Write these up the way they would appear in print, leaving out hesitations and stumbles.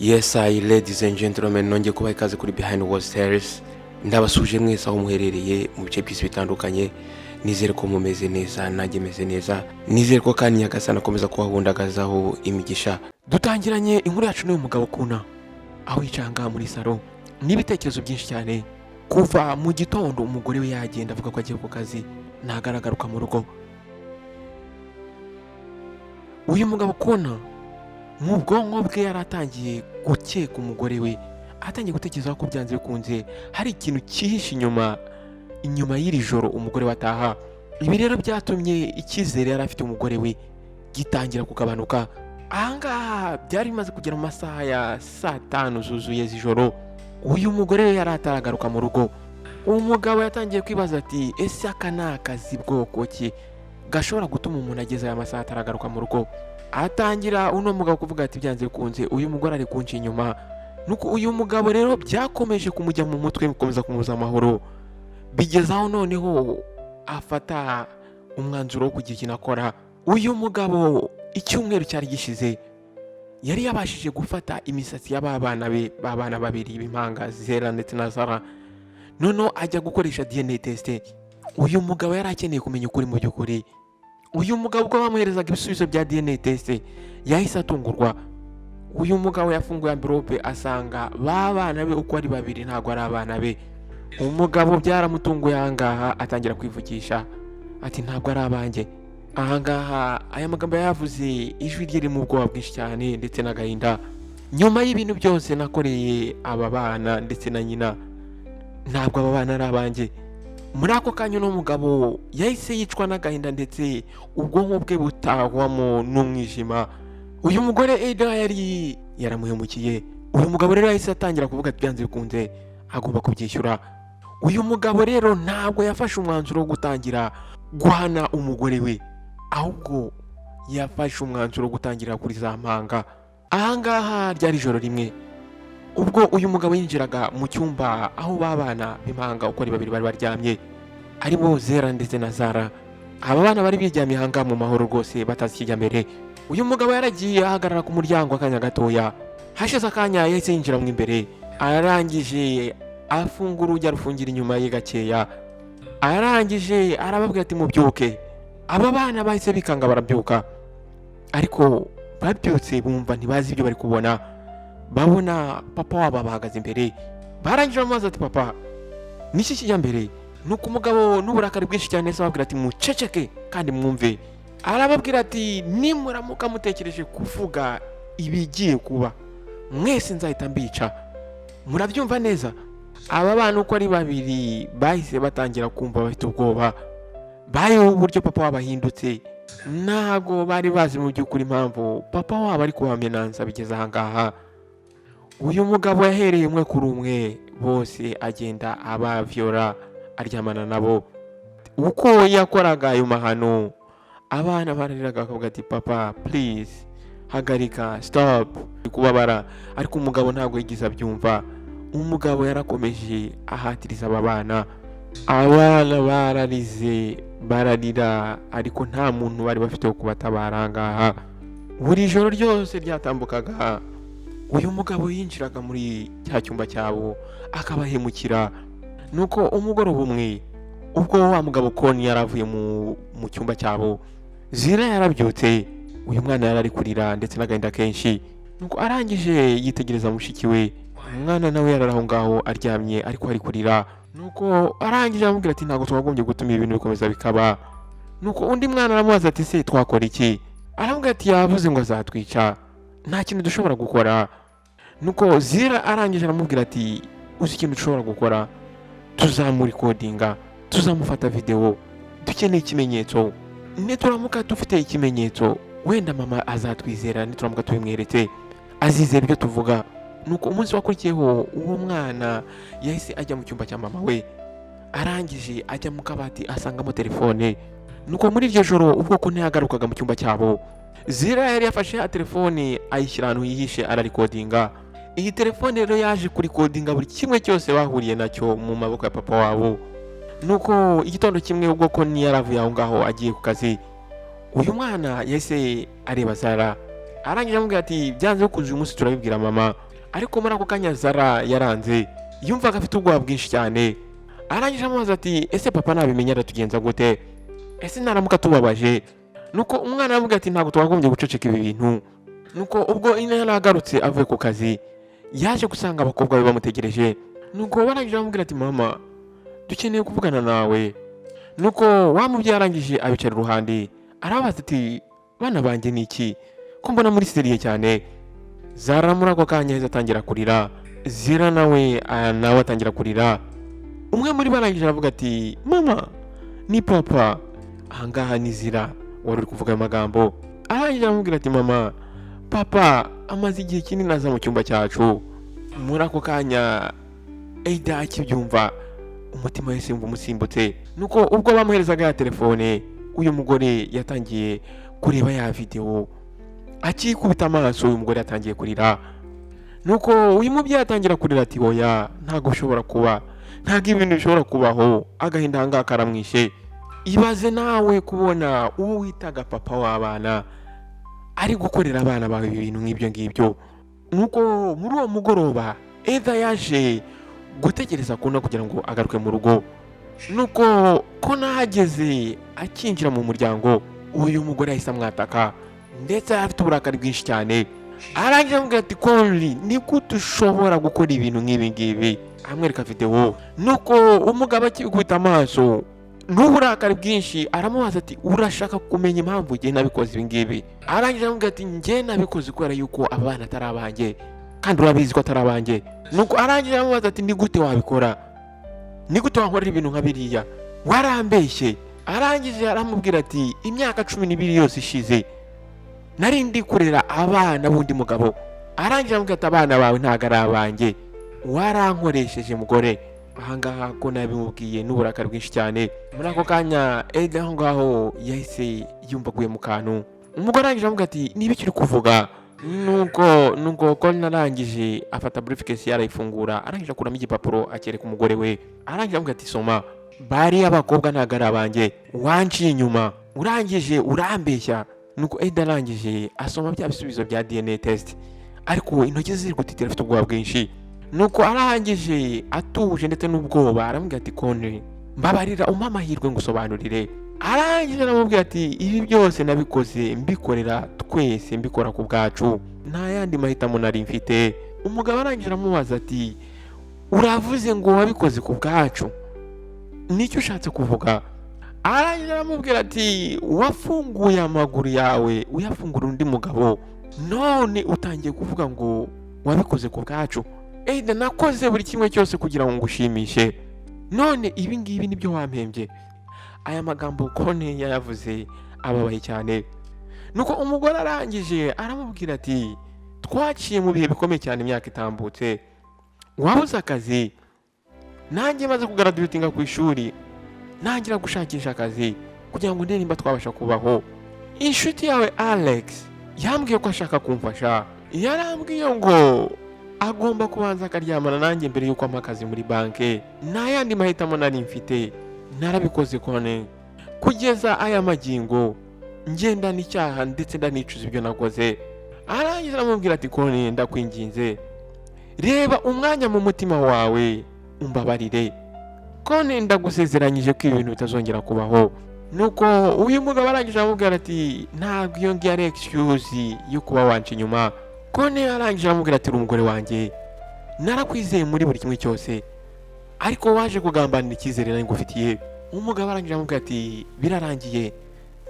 Yes, ladies and gentlemen, nongeye kubaha ikaze kuri Behind Walls Tales. Ndabasuje mwese aho muherereye mu bice by'isi bitandukanye. Nizere ko mumeze neza, nanjye meze neza. Nizere ko kandi Nyagasani akomeza kubahundagazaho imigisha. Dutangiranye inkuru yacu n'uyu mugabo Kuna, aho yicanga muri salo n'ibitekerezo byinshi cyane. Kuva mu gitondo umugore we yagenda avuga ko agiye ku kazi, ntagaragaruka mu rugo. Uyu mugabo Kuna mu bwonko bwe yaratangiye gukeka umugore we, atangiye gutekereza ko byanze bikunze hari ikintu cyihishe inyuma y'iri joro umugore wataha. Ibi rero byatumye icyizere yari afite umugore we gitangira kugabanuka. Ahangaha byari bimaze kugera mu masaha ya saa 5 zuzuye z'ijoro. Uyu mugore we yari ataragaruka mu rugo. Umugabo yatangiye kwibaza ati ese aka ni akazi bwoko ki gashobora gutuma umuntu ageza aya masaha ataragaruka mu rugo. Atangira uno mugabo kuvuga ati byanze bikunze uyu mugore ari kunci inyuma. Nuko uyu mugabo rero byakomeje kumujya mu mutwe, bikomeza kumubuza amahoro, bigezaho noneho afata umwanzuro wo kugira ikintu akora. Uyu mugabo icyumweru cyari gishize yari yabashije gufata imisatsi y'abana be, babana babiri b'impanga, Zera ndetse na Zara, noneho ajya gukoresha DNA test. Uyu mugabo yari akeneye kumenya ukuri mu by'ukuri. Uyu mugabo ubwo bamuherezaga ibisubizo bya DNA test yahise atungurwa. Uyu mugabo yafunguye envelope asanga babana be uko ari babiri ntago ari abana be. Umugabo byaramutunguye ahangaha, atangira kwivugisha ati ntabwo ari abanjye. Ahangaha aya magambo yavuze ijwi rye mu bwoba bwinshi cyane ndetse n'agahinda. Nyuma y'ibintu byose nakoreye aba bana ndetse na nyina, ntabwo aba bana ari abanjye. Muri ako kanya n'umugabo yahise yicwa n'agahinda ndetse ubwonko bwe butahwamo n'umwijima. Uyu mugore Eda yari yaramuhemukiye. Uyu mugabo rero yahise atangira kuvuga ati byanze bikunze agomba kubyishyura. Uyu mugabo rero ntabwo yafashe umwanzuro wo gutangira guhana umugore we, ahubwo yafashe umwanzuro wo gutangira kuri za mpanga. Ahangaha ryari ijoro rimwe ubwo uyu mugabo yinjiraga mu cyumba aho babana b'impanga uko ari babiri bari baryamye, aribo Zera ndetse na Zara. Aba bana bari biryamye hanga mu mahoro rwose batazi kijya mbere. Uyu mugabo yaragiye ahagarara ku muryango akanya gatoya. Hashize akanya yahise yinjira mu imbere, arangije afungura urujya rufungira inyuma ye gakeya. Arangije arababwira ati mubyuke. Aba bana bahise bikanga barabyuka, ariko babyutse bumva ntibazi ibyo bari kubona. Babona papa wabo bahagaze imbere. Barangije amazi ati papa niki kijya mbere? Nuko umugabo n'uburakari bwinshi cyane yahise ababwira ati muceceke kandi mwumve. Arababwira ati nimuramuka mutekereje kuvuga ibigiye kuba, mwese nzahita mbica. Murabyumva neza? Aba bana uko ari babiri bahise batangira kumva bafite ubwoba. Bayo uburyo papa wabo ahindutse, ntago bari bazi mu by'ukuri impamvu papa wabo ari kubamenanza bigeze ahangaha. Uyu mugabo yahereye umwe kuri umwe bose agenda abavyora, aryamana nabo. Uko yakoraga ayo mahano, abana barariraga bakavuga ati papa please hagarika, stop kubabara. Ariko umugabo ntabwo yigize abyumva. Umugabo yarakomeje ahatiriza aba bana. Abana bararize bararira, ariko nta muntu bari bafite wo kubatabara ahangaha. Buri joro ryose ryatambukaga uyu mugabo yinjiraga muri cya cyumba cyabo akabahemukira. Nuko umugoroba umwe ubwo wa mugabo Koni yaravuye mu cyumba cyabo, Zira yarabyutse. Uyu mwana yarari kurira ndetse n'agahinda kenshi. Nuko arangije yitegereza mushiki we, umwana nawe yararaho ngaho aryamye ariko ari kurira. Nuko arangije amubwira ati ntabwo twagombye gutuma ibintu bikomeza bikaba. Nuko undi mwana aramubaza ati se twakora iki? Aramubwira ati yavuze ngo azatwica, nta kintu dushobora gukora. Nuko Zira arangije aramubwira ati uzi ikintu dushobora gukora? Tuzamurikodinga, tuzamufata video, dukeneye ikimenyetso. Nituramuka dufite ikimenyetso wenda mama azatwizera, nituramuka tubimweretse azizera ibyo tuvuga. Nuko umunsi wakurikiyeho uwo mwana yahise ajya mu cyumba cya mama we, arangije ajya mu kabati asangamo telefone. Nuko muri iryo joro ubwo ko ntiyagarukaga mu cyumba cyabo, Zira yari yafashe telefone ayishyira ahantu yihishe ararikodinga. Iyi telefone rero yaje kurikodinga buri kimwe cyose bahuriye nacyo mu maboko ya papa wabo. Nuko igitondo kimwe ubwo ko yaravuye aho ngaho agiye ku kazi, uyu mwana yahise areba Zara, arangije amubwira ati byanze bikunze uyu munsi turabibwira mama. ariko muri ako kanya Zara yaranze, yumvaga afite ubwoba bwinshi cyane. Arangije amubaza ati ese papa nabimenya aratugenza gute, ese naramuka tubabaje? Nuko umwana aravuga ati ntabwo twagombye guceceka ibi bintu. Nuko ubwo ina yaragarutse avuye ku kazi, yaje gusanga abakobwa be bamutegereje. Nuko barangije bamubwira ati mama, dukeneye kuvugana nawe. Nuko wa mubyeyi arangije abicara iruhande, arabaza ati bana banjye ni iki ko mbona muri seriye cyane? Zara muri ako kanya yahise atangira kurira, Zira nawe atangira kurira. Umwe muri barangije aravuga ati mama, ni papa. Ahangaha ni Zira wari uri kuvuga amagambo. Arangije aramubwira ati mama, papa amaze igihe kinini aza mu cyumba cyacu. Muri ako kanya Eida akibyumva, umutima wese wumva umusimbutse. Nuko ubwo bamuherezaga ya telefone, uyu mugore yatangiye kureba ya video. Akikubita amaso uyu mugore yatangiye kurira. Nuko uyu mubyeyi atangira kurira ati oya, ntago bishobora kuba, ntago ibintu bishobora kubaho, agahinda hanga karamwishe. Ibaze nawe kubona uwo witaga papa w'abana ari gukorera abana bawe ibintu nk'ibyo ngibyo. Nuko muri uwo mugoroba Eida yaje gutegereza Kona kugira ngo agaruke mu rugo. Nuko Kona ahageze akinjira mu muryango, uyu mugore yahise amwataka ndetse afite uburakari bwinshi cyane. Arangije amubwira ati Konli, ni gute ushobora gukora ibintu nk'ibi ngibi? Amwereka video. Nuko umugabo akikubita amaso n'uburakari bwinshi aramubaza ati urashaka kumenya impamvu njye nabikoze ibi ngibi? Arangije amubwira ati njye nabikoze kubera yuko abana atari abanjye kandi urabizi ko atari abanjye. Nuko arangije amubaza ati ni gute wabikora? Ni gute wankorera ibintu nka biriya? Warambeshye. Arangije aramubwira ati imyaka 12 yose ishize nari ndi kurera abana bundi mugabo. Arangije amubwira ati abana bawe ntago ari abanjye, warankoresheje mugore. Ahangaha ko nabimubwiye n'uburakari bwinshi cyane. Muri ako kanya Eida aho ngaho yahise yumvaguye mu kantu. Umugore arangije amubwira ati niba icyo uri kuvuga? Nuko ko narangije afata briefcase yarayifungura, arangije akuramo igipapuro akereka umugore we. Arangije amubwira ati soma, bari abakobwa ntago ari abanjye, wanciye inyuma, urangije urambeshya. Nuko Eida arangije asoma bya bisubizo bya DNA test, ariko intoki ziri gutitira afite ubwoba bwinshi. Nuko arangije atuje ndetse n'ubwoba aramubwira ati Konli, mbabarira umpa amahirwe ngusobanurire. Arangije aramubwira ati ibi byose nabikoze mbikorera twese, mbikora ku bwacu, nta yandi mahitamo nari mfite. Umugabo arangije aramubaza ati uravuze ngo wabikoze ku bwacu, nicyo ushatse kuvuga? Arangije aramubwira ati wafunguye amaguru yawe uyafungura undi mugabo, none utangiye kuvuga ngo wabikoze ku bwacu? Eida, nakoze buri kimwe cyose kugira ngo ngushimishe, none ibi ngibi nibyo wampembye? Aya magambo Kone yayavuze ababaye cyane. Nuko umugore arangije aramubwira ati twaciye mu bihe bikomeye cyane imyaka itambutse, wabuze akazi, nanjye maze kugraduatinga ku ishuri nangira gushakisha akazi kugira ngo ndebe nimba twabasha kubaho. Inshuti yawe Alex yambwiye ko ashaka kumfasha, yarambwiye ngo agomba kubanza akaryamana nanjye mbere yuko ampa akazi muri banke. Nta yandi mahitamo nari mfite, narabikoze Kone. Kugeza aya magingo ngenda n'icyaha ndetse ndanicuza ibyo nakoze. Arangije aramubwira ati Kone, ndakwinginze reba umwanya mu mutima wawe umbabarire. Kone, ndagusezeranyije ko ibintu bitazongera kubaho. Nuko uyu mugabo arangije aramubwira ati ntabwo iyo ngiyo ari excuse yo kuba wanca inyuma. Kone arangije aramubwira ati umugore wanjye, narakwizeye muri buri kimwe cyose, ariko waje kugambanira icyizere nari ngufitiye. Umugabo arangije aramubwira ati birarangiye,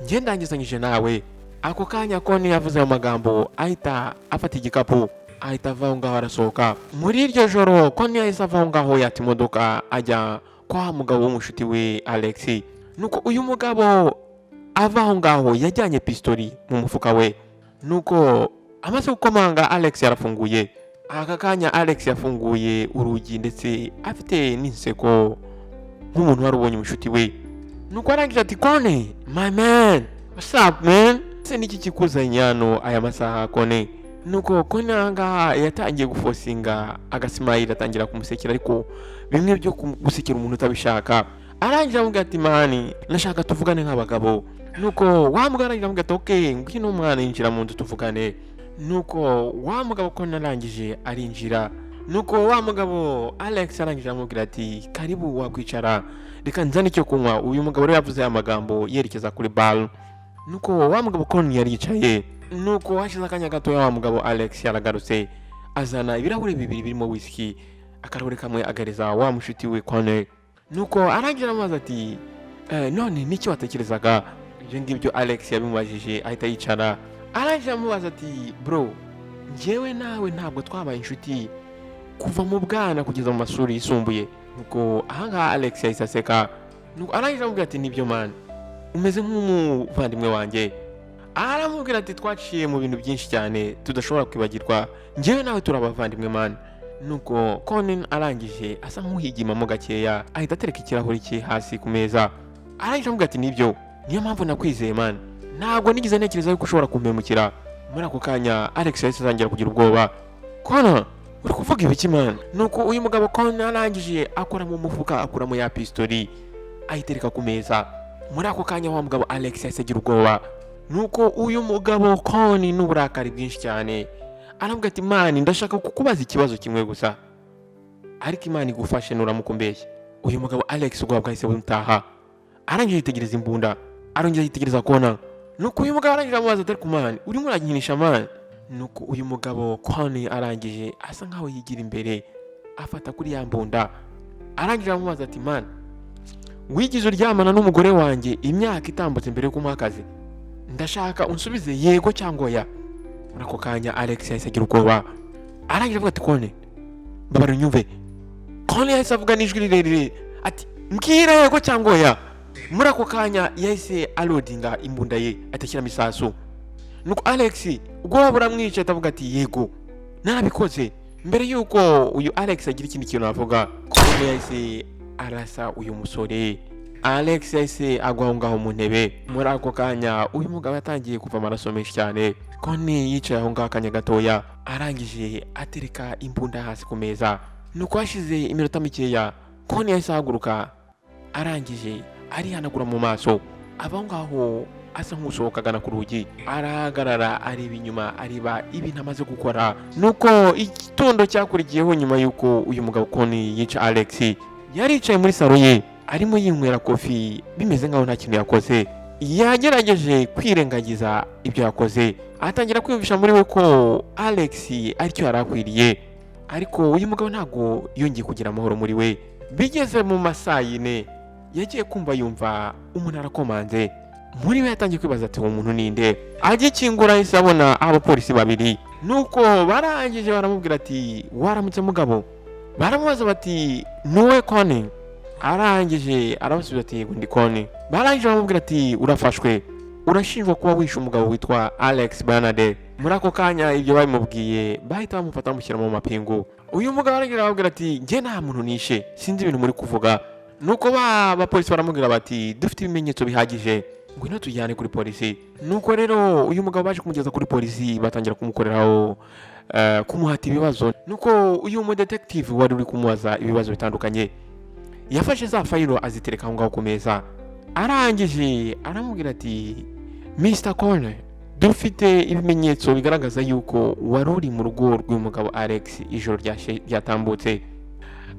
njye ndangizanyije nawe. Ako kanya Kone yavuze ayo magambo ahita afata igikapu ahita ava aho ngaho arasohoka. Muri iryo joro Kone yahise ava aho ngaho yata imodoka ajya kwa mugabo w'umushuti we Alex. Nuko uyu mugabo ava aho ngaho yajyanye pistori mu mufuka we. Nuko amaze gukomanga Alex yarafunguye. Aka kanya Alex yafunguye urugi ndetse afite n'inseko nk'umuntu wari ubonye umushuti we. Nuko arangije ati Kone, my man, what's up man? Se niki kikuzanye hano aya masaha Kone? Nuko Kone ahangaha yatangiye gufosinga agasimayira atangira kumusekera, ariko bimwe byo gusekera umuntu utabishaka. Arangije amubwira ati mani, nashaka tuvugane nk'abagabo. Nuko wamugaragira amubwira ati okay, ngwino mwana yinjira mu nzu tuvugane. nuko wa mugabo ko narangije arinjira, nuko wa mugabo Alex arangije amubwira ati karibu wakwicara reka nzane icyo kunywa. Uyu mugabo rero yavuze aya magambo yerekeza kuri bar. Nuko wa mugabo Con yari yicaye, nuko hashize akanya gato wa mugabo Alex yaragarutse azana ibirahuri bibiri birimo whisky, akarahuri kamwe agareza wa mushuti we Con. Nuko arangira amazi ati none niki watekerezaga? Ibyo ngibyo Alex yabimubajije ahita yicara, arangije amubaza ati bro, njyewe nawe ntabwo twabaye inshuti kuva mu bwana kugeza mu mashuri yisumbuye. Nuko ahangaha Alex yahise aseka, nuko arangije amubwira ati nibyo man, umeze nk'umuvandimwe wanjye. Aramubwira ati twaciye mu bintu byinshi cyane tudashobora kwibagirwa, njyewe nawe turi abavandimwe man. Nuko Conan arangije asa nk'uhigimamo gakeya ahita atereka ikirahuri cye hasi ku meza, arangije amubwira ati nibyo, niyo mpamvu nakwizeye man, ntabwo nigeze ntekereza yuko ushobora kumpemukira. Muri ako kanya Alex yahise atangira kugira ubwoba, Conan uri kuvuga ibiki man? Nuko uyu mugabo Conan arangije akora mu mufuka akuramo ya pistoli ayitereka ku meza. Muri ako kanya wa mugabo Alex yahise agira ubwoba, nuko uyu mugabo Conan n'uburakari bwinshi cyane aravuga ati man, ndashaka kukubaza ikibazo kimwe gusa, ariko Imana igufashe nuramukumbeshya. Uyu mugabo Alex ubwo bwahise bumutaha, arangije yitegereza imbunda, arongera yitegereza Conan. Nuko uyu mugabo arangije amubaza ati man, urimo uranyinisha man? Nuko uyu mugabo Conan arangije asa nkaho yigira imbere afata kuri ya mbunda, arangije amubaza ati man, wigize uryamana n'umugore wanjye imyaka itambutse mbere yo kumuha akazi? Ndashaka unsubize yego cyangwa oya. Muri ako kanya Alex yahise agira ubwoba, arangije avuga ati Conan mbabara unyumve. Conan yahise avuga n'ijwi rirerire ati mbwira yego cyangwa oya. Muri ako kanya yahise alodinga imbunda ye atashyiramo isasu. Nuko Alex ubwo buramwica atavuga ati yego narabikoze. Mbere yuko uyu Alex agira ikindi kintu avuga, Conan yahise arasa uyu musore. Alex yahise agwa ngaho mu ntebe. Muri ako kanya uyu mugabo yatangiye kuva amaraso menshi cyane. Conan yicaye aho ngaho akanya gatoya, arangije atereka imbunda hasi ku meza. Nuko hashize iminota mikeya Conan yahise ahaguruka, arangije arihanagura mu maso, aba ngaho asa nk'usohoka agana ku rugi. Arahagarara areba inyuma areba ibintu amaze gukora. Nuko igitondo cyakurikiyeho nyuma yuko uyu mugabo Conan yica Alex, yaricaye muri saro ye arimo yinywera kofi bimeze nkaho nta kintu yakoze. Yagerageje kwirengagiza ibyo yakoze, atangira kwiyumvisha muri we ko Alex aricyo yarakwiriye, ariko uyu mugabo ntabwo yongeye kugira amahoro muri we. Bigeze mu masaa yine yagiye kumva yumva umuntu arakomanze. Muri we yatangiye kwibaza ati uwo muntu ninde? Agikingura yahise abona abapolisi babiri. Nuko barangije baramubwira ati waramutse mugabo? Baramubaza bati nuwe Conan? Arangije arabasubiza ati yego ndi Conan. Barangije baramubwira ati urafashwe, urashinjwa kuba wishe umugabo witwa Alex Bernardet. Muri ako kanya ibyo babimubwiye bahita bamufata bamushyira mu mapingu. Uyu mugabo arangije arababwira ati njye nta muntu nishe, sinzi ibintu muri kuvuga. Nuko abapolisi baramubwira bati dufite ibimenyetso bihagije, ngwino tujyane kuri polisi. Nuko rero uyu mugabo baje kumugeza kuri polisi, batangira kumukoreraho kumuhata ibibazo. Nuko uyu mu detective wari uri kumubaza ibibazo bitandukanye yafashe za fayiro azitereka aho ngaho ku meza. Arangije aramubwira ati Mr. Conan, dufite ibimenyetso bigaragaza yuko wari uri mu rugo rw'uyu mugabo Alex ijoro ryatambutse.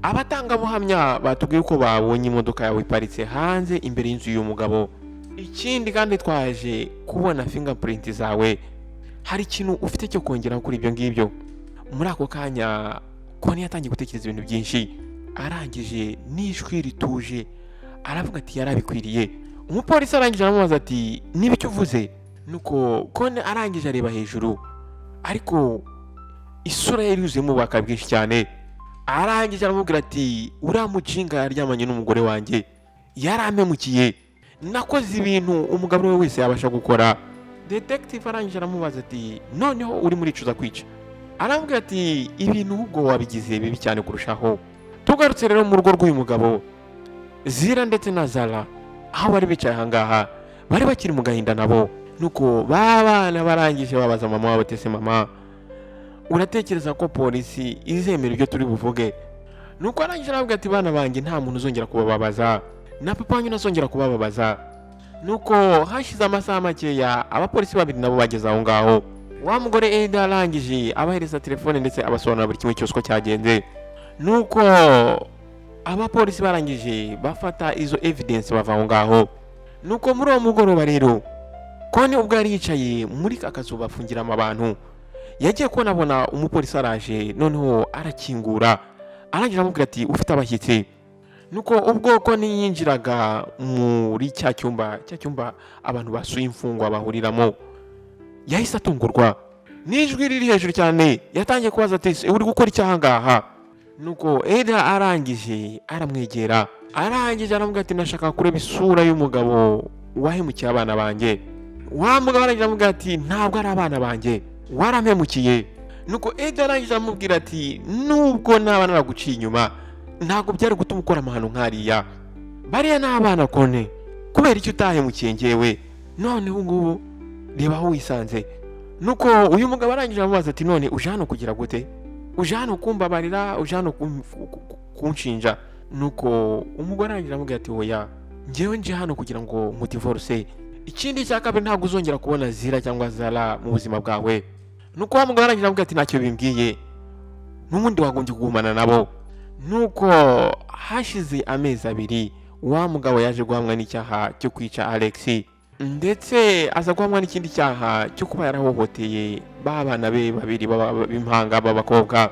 Abatangabuhamya batubwiye ko babonye imodoka yawe iparitse hanze imbere y'inzu y'uyu mugabo. Ikindi kandi twaje kubona fingerprint zawe. Hari ikintu ufite cyo kongera kuri ibyo ngibyo? Muri ako kanya Conan yatangiye gutekereza ibintu byinshi, arangije n'ijwi rituje aravuga ati yarabikwiriye. Umupolisi arangije aramubaza ati niba icyo uvuze? Nuko Conan arangije areba hejuru, ariko isura ye yuzuyemo ubaka bwinshi cyane. Arangije aramubwira ati uriya mujinga yaryamanye n'umugore wanjye, yarampemukiye, nakoze ibintu umugabo we wese yabasha gukora. Detective arangije aramubaza ati noneho uri muricuza kwica? Aramubwira ati ibintu ubwo wabigize bibi cyane kurushaho. Tugarutse rero mu rugo rw'uyu mugabo, Zira ndetse na Zara aho bari bicaye ahangaha bari bakiri mu gahinda nabo. Nuko babana barangije babaza mama wabo ati se mama, uratekereza ko polisi izemera ibyo turi buvuge? Nuko arangije aravuga ati bana banjye nta muntu uzongera kubababaza, na papa wanyu ntazongera kubababaza. Nuko hashize amasaha makeya abapolisi babiri nabo bageze aho ngaho. wa mugore Eda arangije abahereza telefone ndetse abasobanurira buri kimwe cyose uko cyagenze. Nuko abapolisi barangije bafata izo evidence bava aho ngaho. Nuko muri uwo mugoroba rero Kone ubwo yari yicaye muri kakazu bafungiramo abantu, yagiye kubona umupolisi araje, noneho arakingura arangije aramubwira ati ufite abashyitsi. Nuko ubwo Kone yinjiraga muri cya cyumba abantu basuye imfungwa bahuriramo, yahise atungurwa n'ijwi riri hejuru cyane, yatangiye kubaza ati uri gukora icyaha ngaha? Nuko Eda arangije aramwegera, arangije aramubwira ati nashaka kureba isura y'umugabo wahemukiye abana banjye. Wa mugabo arangije aramubwira ati ntabwo ari abana banjye, warampemukiye. Nuko Eda arangije aramubwira ati nubwo naba naraguciye inyuma ntabwo byari gutuma ukora amahano nkariya, bariya ni abana Kone, kubera icyo utahemukiye njyewe, none ubu ngubu reba aho wisanze. Nuko uyu mugabo arangije amubaza ati none uje hano kugira gute? Uje hano kumbabarira, uje hano kunshinja? Nuko umugore arangije aramubwira ati oya, njyewe nje hano kugira ngo nkutivorce, ikindi cya kabiri ntabwo uzongera kubona Zira cyangwa Zara mu buzima bwawe. Nuko wa mugabo arangije aramubwira ati ntacyo bimbwiye, n'ubundi wagombye kugumana nabo. Nuko hashize amezi 2 wa mugabo yaje guhamwa n'icyaha cyo kwica Alex, ndetse aza guhamwa n'ikindi cyaha cyo kuba yarahohoteye babana be babiri b'impanga b'abakobwa.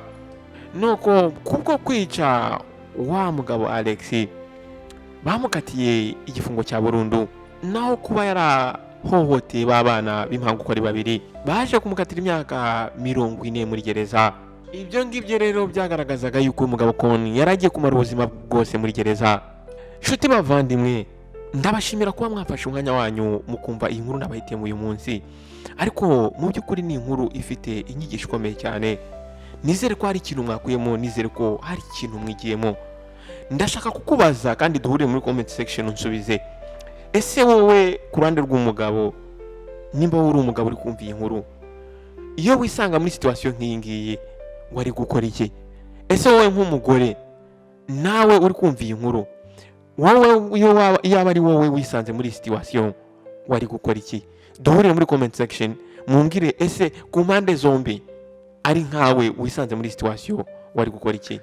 Nuko kubwo kwica wa mugabo Alex bamukatiye igifungo cya burundu, naho kuba yarahohoteye babana b'impanga uko ari babiri baje kumukatira imyaka 40 muri gereza. Ibyo ngibyo rero byagaragazaga yuko umugabo Kone yaragiye kumara ubuzima bwose muri gereza. Nshuti bavandimwe, ndabashimira kuba mwafashe umwanya wanyu mukumva iyi nkuru nabahitiyemo uyu munsi, ariko mu by'ukuri ni inkuru ifite inyigisho ikomeye cyane. Nizere ko hari ikintu mwakuyemo, nizere ko hari ikintu mwigiyemo. Ndashaka kukubaza kandi duhure muri comment section unsubize, ese wowe ku ruhande rw'umugabo, nimba uri umugabo uri kumva iyi nkuru, iyo wisanga muri situation nk'iyi ngiyi wari gukora iki? Ese wowe nk'umugore nawe uri kumva iyi nkuru, wowe iyo ari wowe wisanze muri situation wari gukora iki? Duhurire muri comment section mumbwire ese ku mpande zombi ari nkawe wisanze muri situation wari gukora iki?